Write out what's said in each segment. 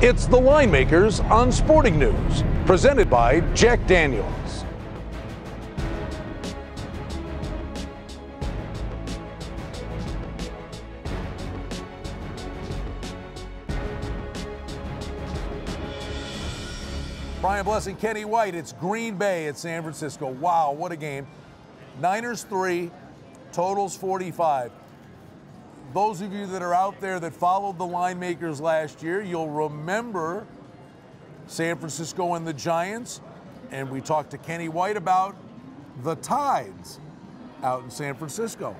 It's the Line Makers on Sporting News, presented by Jack Daniels. Brian Blessing, Kenny White. It's Green Bay at San Francisco. Wow, what a game. Niners 3, totals 45. Those of you that are out there that followed the Line Makers last year, you'll remember San Francisco and the Giants. And we talked to Kenny White about the Tides out in San Francisco.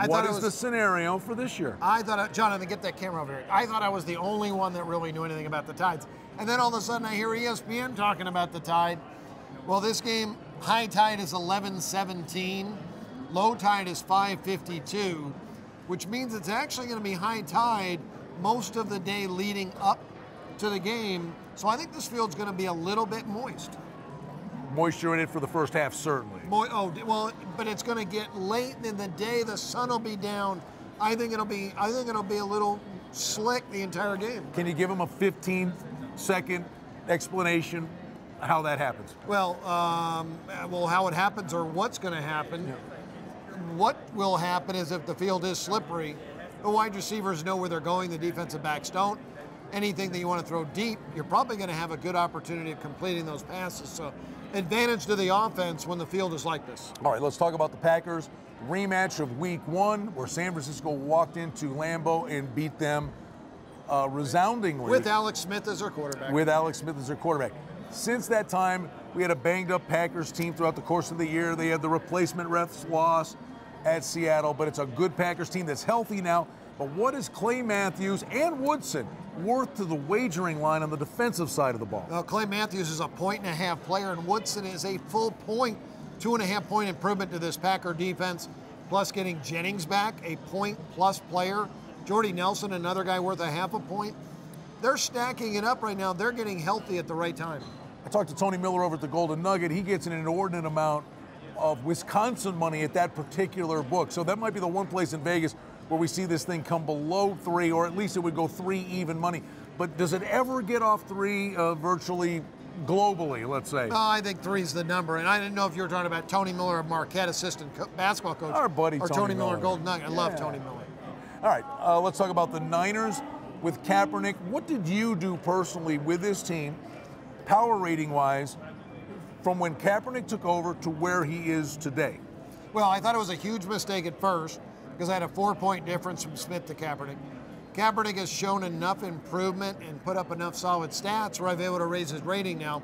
What is the scenario for this year? I thought, Jonathan, get that camera over here. I thought I was the only one that really knew anything about the Tides. And then all of a sudden I hear ESPN talking about the Tide. Well, this game, high tide is 11:17, low tide is 5:52, which means it's actually going to be high tide most of the day leading up to the game. So I think this field's going to be a little bit moist. Moisture in it for the first half, certainly. But it's going to get late in the day. The sun will be down. I think it'll be a little slick the entire game. Can you give them a 15-second explanation how that happens? Well, how it happens or what's going to happen. Yeah. What will happen is if the field is slippery, the wide receivers know where they're going, the defensive backs don't. Anything that you want to throw deep, you're probably going to have a good opportunity of completing those passes. So advantage to the offense when the field is like this. All right, let's talk about the Packers. Rematch of Week 1, where San Francisco walked into Lambeau and beat them resoundingly. With Alex Smith as their quarterback. Since that time, we had a banged-up Packers team throughout the course of the year. They had the replacement refs loss at Seattle, but it's a good Packers team that's healthy now. But what is Clay Matthews and Woodson worth to the wagering line on the defensive side of the ball? Well, Clay Matthews is a 1.5-point player, and Woodson is a full point, 2.5-point improvement to this Packer defense, plus getting Jennings back, a point-plus player. Jordy Nelson, another guy worth 0.5 point. They're stacking it up right now. They're getting healthy at the right time. I talked to Tony Miller over at the Golden Nugget. He gets an inordinate amount of Wisconsin money at that particular book. So that might be the one place in Vegas where we see this thing come below 3, or at least it would go 3 even money. But does it ever get off 3 virtually globally, let's say? I think 3 is the number. And I didn't know if you were talking about Tony Miller, a Marquette assistant basketball coach. Our buddy or Tony Miller, Golden Nugget. I love Tony Miller. All right, let's talk about the Niners with Kaepernick. What did you do personally with this team, power rating-wise, from when Kaepernick took over to where he is today? Well, I thought it was a huge mistake at first because I had a 4-point difference from Smith to Kaepernick. Kaepernick has shown enough improvement and put up enough solid stats where I've been able to raise his rating now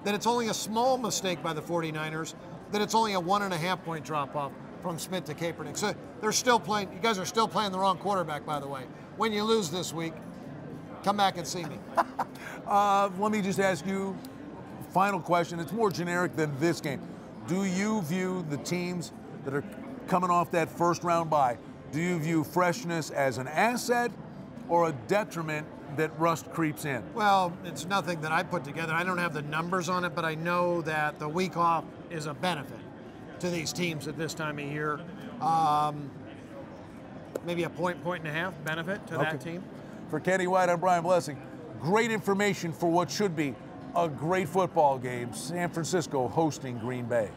that it's only a small mistake by the 49ers, that it's only a 1.5-point drop-off from Smith to Kaepernick. So they're still playing. You guys are still playing the wrong quarterback, by the way. When you lose this week, come back and see me. Let me just ask you, final question. It's more generic than this game. Do you view the teams that are coming off that first round bye, do you view freshness as an asset or a detriment that rust creeps in? Well, it's nothing that I put together. I don't have the numbers on it, but I know that the week off is a benefit to these teams at this time of year. Maybe a point and a half benefit to that team. For Kenny White, I'm Brian Blessing. Great information for what should be a great football game. San Francisco hosting Green Bay.